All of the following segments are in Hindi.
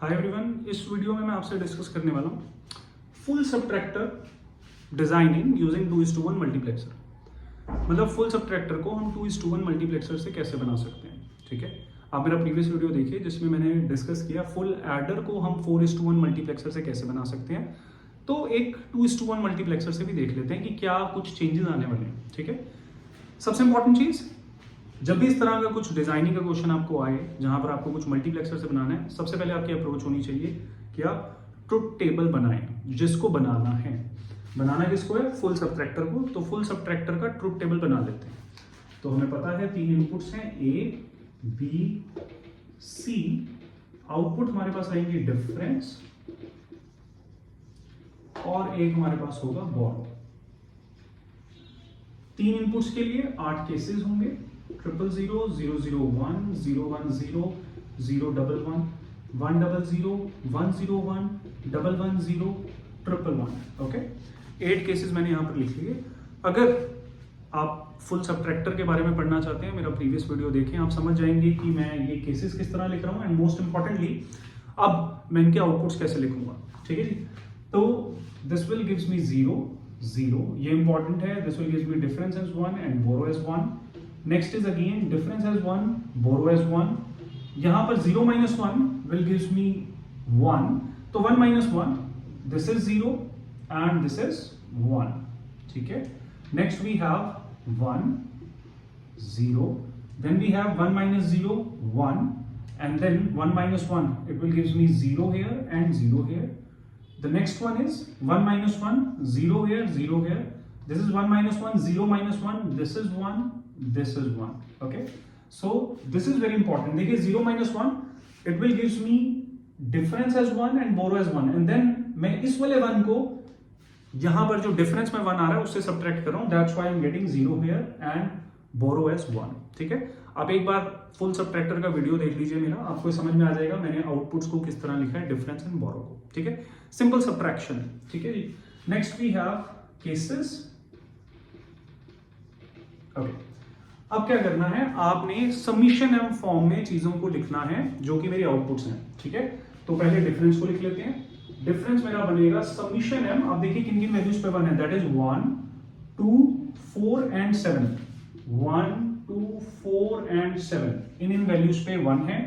हाय एवरीवन, इस वीडियो में मैं आपसे डिस्कस करने वाला हूँ full subtractor designing using 2:1 multiplexer. मतलब फुल सबट्रैक्टर को हम 2:1 मल्टीप्लेक्सर से कैसे बना सकते हैं। ठीक है, आप मेरा प्रीवियस वीडियो देखिए जिसमें मैंने डिस्कस किया फुल एडर को हम 4:1 मल्टीप्लेक्सर से कैसे बना सकते हैं। तो एक 2:1 मल्टीप्लेक्सर से भी देख लेते हैं कि क्या कुछ चेंजेस आने वाले हैं। ठीक है, सबसे इंपॉर्टेंट चीज, जब भी इस तरह का कुछ डिजाइनिंग का क्वेश्चन आपको आए जहां पर आपको कुछ मल्टीप्लेक्सर से बनाना है, सबसे पहले आपकी अप्रोच होनी चाहिए कि आप ट्रुथ टेबल बनाएं। जिसको बनाना है, बनाना किसको है? फुल सबट्रैक्टर को। तो फुल सबट्रैक्टर का ट्रुथ टेबल बना लेते हैं। तो हमें पता है 3 इनपुट्स हैं, ए बी सी। आउटपुट हमारे पास आएंगे डिफरेंस और एक हमारे पास होगा बोरो। 3 इनपुट्स के लिए 8 केसेस होंगे, 000, 001, 010, 011, 100, 101, 110, 111। ओके, 8 केसेस मैंने यहां पर लिख लिए। अगर आप फुल सबट्रैक्टर के बारे में पढ़ना चाहते हैं, मेरा प्रीवियस वीडियो देखें, आप समझ जाएंगे कि मैं ये केसेस किस तरह लिख रहा हूं एंड मोस्ट इंपॉर्टेंटली अब मैं इनके आउटपुट्स कैसे लिखूंगा। ठीक है जी, तो दिस विल गिव्स मी 0 0, ये इंपॉर्टेंट है। This will gives me difference as 1 and borrow as 1। Next is again difference as 1, borrow as 1। यहां पर 0 - 1 विल गिव्स मी 1, तो 1 - 1, this is 0 and this is 1। ठीक है, next we have 1 0, then we have 1 - 0 1, and then 1 - 1, it will gives me 0 here and 0 here. The next one is 1 - 1, 0 here, 0 here. This is 1 - 1, 0 - 1, this is 1, this is 1. Okay, so this is very important. देखिए 0 - 1, it will gives me difference as 1 and borrow as 1, and then मैं इस वाले 1 को यहां पर जो डिफरेंस में 1 आ रहा है उससे सब्ट्रैक्ट कर रहा हूं, that's why I am getting 0 here and borrow as 1। ठीक है, आप एक बार फुल सबट्रैक्टर का वीडियो देख लीजिए मेरा, आपको समझ में आ जाएगा मैंने आउटपुट्स को किस तरह लिखा है, डिफरेंस एंड बोरो को। ठीक है, सिंपल सब्ट्रैक्शन है। ठीक है जी, next we have cases. Okay, अब क्या करना है, आपने समीशन एम फॉर्म में चीजों को लिखना है जो कि मेरी आउटपुट्स हैं। ठीक है, तो पहले डिफरेंस को लिख लेते हैं। डिफरेंस मेरा बनेगा समीशन एम। अब देखिए किन किन वैल्यूज पे 1 है, that is 1 2 4 and 7। 1 2 4 and 7 in values पे 1 है।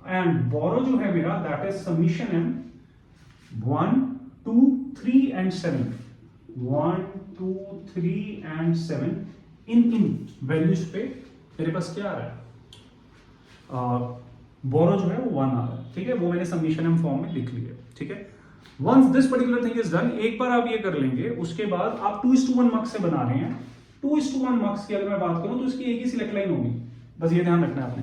एंड बोरो जो है मेरा, that is summation M 1 2 3 and 7। 1 2 3 and 7 in values पे मेरे पास क्या आ रहा है, बोरो जो है वो 1 आ रहा है। ठीक है, वो मैंने समीशन एम फॉर्म में लिख लिया। ठीक है, once this particular thing is done, एक बार आप ये कर लेंगे, उसके बाद आप 2:1 मार्क्स से बना रहे हैं। 2:1 मार्क्स की अगर मैं बात करूं तो इसकी एक ही सिलेक्ट लाइन होगी, बस ये ध्यान रखना है आपने।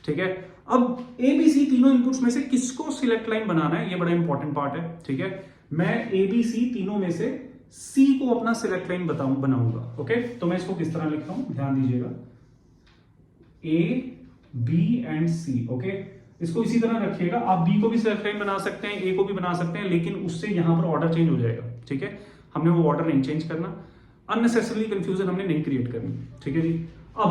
ठीक है, अब ए बी सी तीनों इनपुट्स में से किसको सिलेक्ट लाइन बनाना है, ये बड़ा इंपॉर्टेंट पार्ट है। ठीक है, मैं ए बी सी तीनों में से सी को अपना सिलेक्ट लाइन बनाऊंगा। ओके, तो मैं इसको किस तरह लिख रहा हूं, ध्यान दीजिएगा, A B and C. Okay, इसको इसी तरह रखिएगा। आप बी को भी सिलेक्ट लाइन बना सकते हैं, ए को भी बना सकते हैं, लेकिन उससे यहां पर ऑर्डर चेंज हो जाएगा। ठीक है, हमने वो ऑर्डर नहीं चेंज करना, अननेसेसरली कंफ्यूजन हमने नहीं क्रिएट करनी। ठीक है जी, अब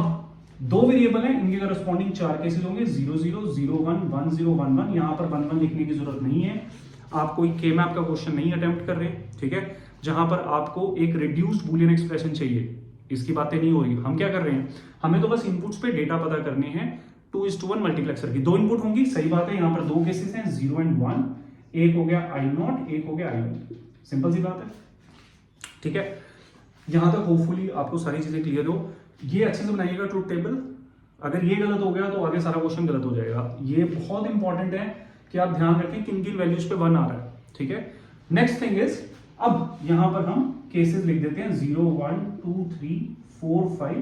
2 वेरिएबल हैं, इनके करस्पॉन्डिंग 4 केसेस होंगे, 0 0 0 1 1 0 1 1। यहां पर 1 1 लिखने की जरूरत नहीं है, आप कोई के मैप का क्वेश्चन नहीं अटेम्प्ट कर रहे। ठीक है, जहां पर आपको एक रिड्यूस्ड बूलियन एक्सप्रेशन चाहिए, इसकी बातें नहीं हो रही। हम क्या कर रहे हैं, हमें तो बस इनपुट्स पे डेटा पता करने हैं 2:1 मल्टीप्लेक्सर की। 2 इनपुट होंगी, सही बात है, यहां पर 2 केसेस हैं, 0 एंड 1। एक हो गया I0, एक हो गया I1, सिंपल सी बात है। ठीक है, यहां तक होपफुली आपको सारी चीजें क्लियर हो। ये अच्छे से बनाइएगा ट्रुथ टेबल। अगर ये गलत हो गया तो आगे सारा क्वेश्चन गलत हो जाएगा। ये बहुत इंपॉर्टेंट है कि आप ध्यान रखें किन किन वैल्यूज पे 1 आ रहा है। ठीक है, नेक्स्ट थिंग इज, अब यहां पर हम केसेस लिख देते हैं 0 1 2 3 4 5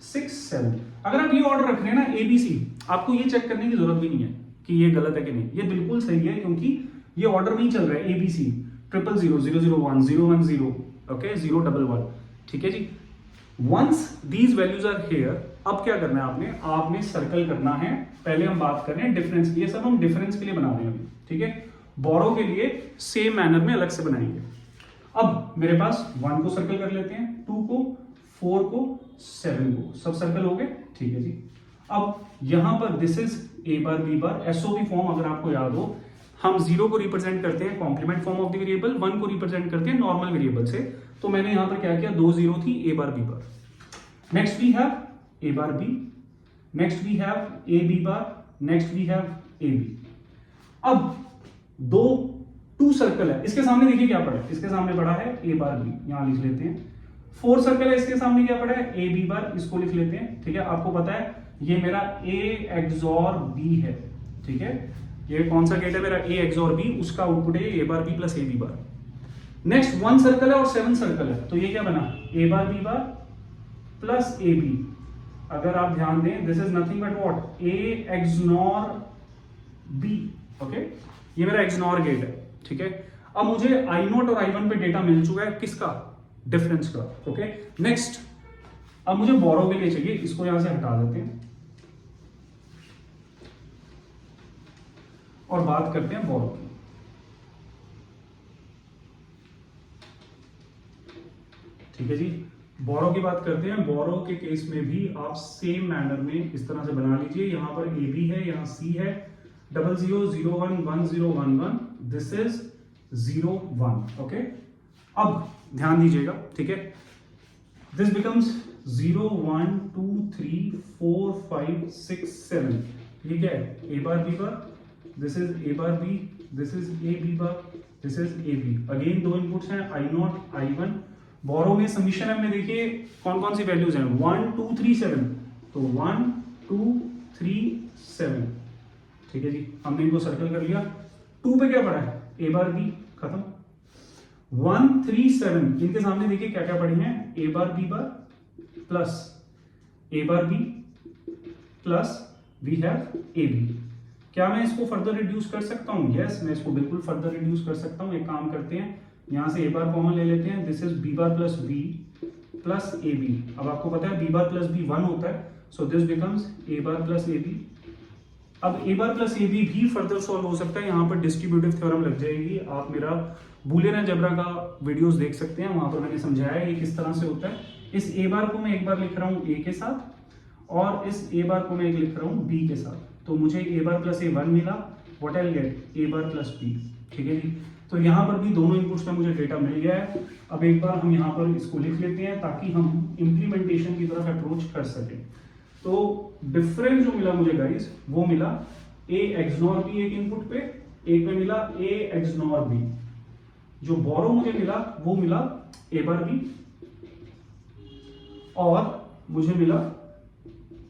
6 7। अगर आप ये ऑर्डर रख रहे हैं ना ए बी सी, आपको ये चेक करने की जरूरत भी नहीं है कि ये गलत है कि नहीं, ये बिल्कुल सही है, क्योंकि ये ऑर्डर में ही चल रहा है। A B C 000 0 0 1 0 1 0, okay, 0 1 1। ठीक है जी, once these values are here, अब क्या करना है, आपने सर्कल करना है। पहले हम बात कर रहे हैं डिफरेंस की, ये सब हम डिफरेंस के लिए बना रहे हैं अभी। ठीक है, बोरो के लिए सेम मैनर में अलग से बनाएंगे। अब मेरे पास 1 को सर्कल कर लेते हैं, 2 को, 4 को, 7 को, सब सर्कल हो गए। ठीक है जी, अब यहां पर this is A bar B bar, S O B form अगर आपको याद हो, हम 0 को रिप्रेजेंट करते हैं complement form of the variable, 1 को रिप्रेजेंट करते हैं नॉर्मल वेरिएबल से। तो मैंने यहां पर क्या किया, 2 0 थी, a bar b bar. Next we have a bar b, next we have a b bar, next we have a b। अब 2 सर्कल है, इसके सामने देखिए क्या पड़ा है, इसके सामने पड़ा है a बार b, यहां लिख लेते हैं। 4 सर्कल है, इसके सामने क्या पड़ा है, a b बार, इसको लिख लेते हैं। ठीक है, आपको पता है ये मेरा a XOR b है। ठीक है, ये कौन सा गेट है मेरा, a XOR b, उसका आउटपुट है a bar b plus a b bar. Next 1 circle है और 7 सर्कल है, तो ये क्या बना, a bar b bar plus a b। अगर आप ध्यान दें, this is nothing but what, a XNOR b। Okay, ये मेरा XNOR गेट है। ठीक है, अब मुझे I0 और I1 पे डेटा मिल चुका है, किसका, डिफरेंस का। ओके, नेक्स्ट अब मुझे बोरो के लिए चाहिए, इसको यहां से हटा देते हैं और बात करते हैं बोरो की। ठीक है जी, बोरो की बात करते हैं। बोरो के केस में भी आप सेम मैनर में इस तरह से बना लीजिए, यहां पर ए बी है, यहां सी है, 00 01 1011, दिस इज 01। ओके, अब ध्यान दीजिएगा। ठीक है, दिस बिकम्स 0 1 2 3 4 5 6 7। ये क्या है, A bar B bar, this is A bar B, this is A B bar, this is A B. Again 2 inputs हैं, I0 I1। बोरो में सबमिशन में देखिए कौन कौन सी वैल्यूज हैं, 1 2 3 7, तो 1 2 3 7। ठीक है जी, हमने इनको सर्कल कर लिया। 2 पे क्या पड़ा है, ए बार बी, खत्म। 1 3 7, इनके सामने देखिए क्या क्या पड़ी हैं, A bar B bar plus A bar B plus we have A B. क्या मैं इसको फर्दर रिड्यूस कर सकता हूं, यस मैं इसको बिल्कुल फर्दर रिड्यूस कर सकता हूं। एक काम करते हैं, यहां से ए बार कॉमन ले लेते हैं, this is B bar plus B plus A B. अब आपको पता है बी बार प्लस बी 1 होता है, so this becomes A bar plus A B. अब A bar plus A B भी फर्दर सॉल्व हो सकता है, यहां पर डिस्ट्रीब्यूटिव थ्योरम लग जाएगी। आप मेरा बूलियन अलजेब्रा का वीडियोस देख सकते हैं, वहां पर मैंने समझाया है ये किस तरह से होता है। इस ए बार को मैं एक बार लिख रहा हूं ए के साथ, और इस ए बार को मैं एक लिख रहा हूं बी के साथ, तो मुझे ए बार प्लस ए 1 मिला, what I get, A bar plus B. ठीक है जी, तो यहां पर भी दोनों इनपुट्स में मुझे डेटा मिल गया है। अब एक बार हम यहां पर इसको लिख लेते हैं ताकि हम इंप्लीमेंटेशन की तरफ अप्रोच कर सकें। तो डिफरेंस जो मिला मुझे गाइस, वो मिला a XNOR b एक इनपुट पे, एक में मिला a XNOR b। जो बोरो मुझे मिला वो मिला a बार b, और मुझे मिला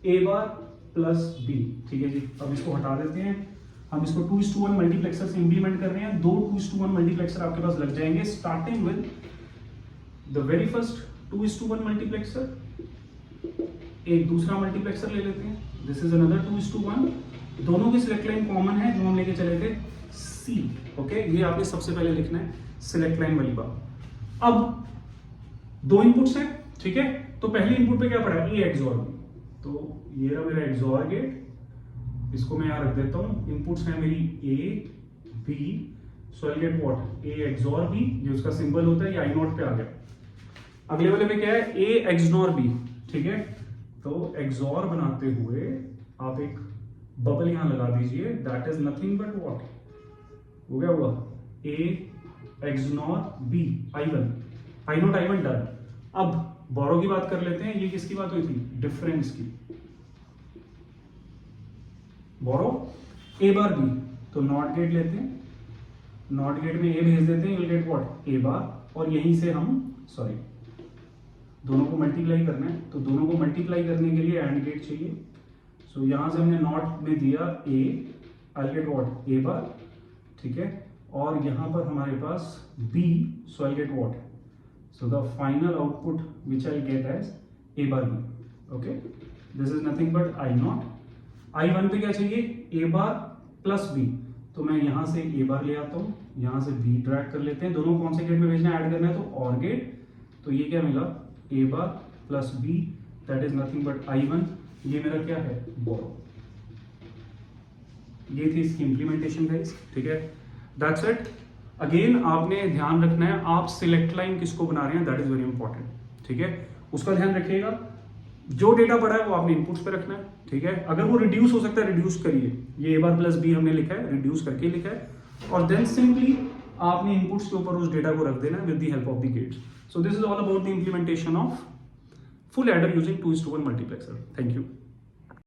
a बार प्लस b। ठीक है जी, अब इसको हटा देते हैं। हम इसको 2:1 मल्टीप्लेक्सर से इंप्लीमेंट कर रहे हैं। 2 2:1 मल्टीप्लेक्सर आपके पास लग जाएंगे, starting with the very first 2:1 multiplexer. एक दूसरा मल्टीप्लेक्सर ले लेते हैं, दिस इज अनदर 2:1। दोनों की सिलेक्ट लाइन कॉमन है जो हम लेके चले थे, C। ओके, ये आपने सबसे पहले लिखना है सिलेक्ट लाइन वाली बात। अब 2 इनपुट्स हैं, ठीक है, तो पहले इनपुट पे क्या पड़ा है, A XOR B। तो ये रहा मेरा XOR गेट, इसको मैं यहां रख देता हूं। इनपुट्स हैं मेरी A B, so I get what, A XOR B, जो उसका सिंबल होता है, ये I0 पे आ गया। अगले वाले में क्या है, A XNOR B। ठीक है, तो XOR बनाते हुए आप एक बबल यहां लगा दीजिए, that is nothing but what, हो गया हुआ A XNOR B I0 I1 done. अब बोरो की बात कर लेते हैं, ये किसकी बात हुई थी, डिफरेंस की। बोरो A बार B, तो नॉट गेट लेते हैं, नॉट गेट में A भेज देते हैं, you'll get what, A बार, और यहीं से हम सॉरी दोनों को मल्टीप्लाई करना है, तो दोनों को मल्टीप्लाई करने के लिए एंड गेट चाहिए। सो यहां से हमने नॉट में दिया A, I get what, A bar. ठीक है, और यहां पर हमारे पास B, so I get what, so the final output which I get as A bar B। Okay, this is nothing but I0। I1 पे क्या चाहिए, A बार प्लस B, तो मैं यहां से A बार ले आता हूं, यहां से B ड्रैग कर लेते हैं। दोनों कौन से गेट में भेजना है, ऐड करना है, तो और गेट। तो ये क्या मिला, A bar plus B, that is nothing but I1। ये मेरा क्या है, बोरो। ये थी इसकी इंप्लीमेंटेशन गाइस। ठीक है, दैट्स इट। अगेन आपने ध्यान रखना है, आप सिलेक्ट लाइन किसको बना रहे हैं, दैट इज वेरी इंपॉर्टेंट। ठीक है, उसका ध्यान रखिएगा। जो डेटा पड़ा है वो आपने इनपुट्स पे रखना है। ठीक है, अगर वो रिड्यूस हो सकता है, रिड्यूस करिए। ये A बार प्लस B हमने लिखा है, रिड्यूस करके लिखा है। और देन सिंपली आपने इनपुट्स के ऊपर उस डेटा को रख देना with the help of the gates. So this is all about the implementation of full adder using 2:1 multiplexer. Thank you.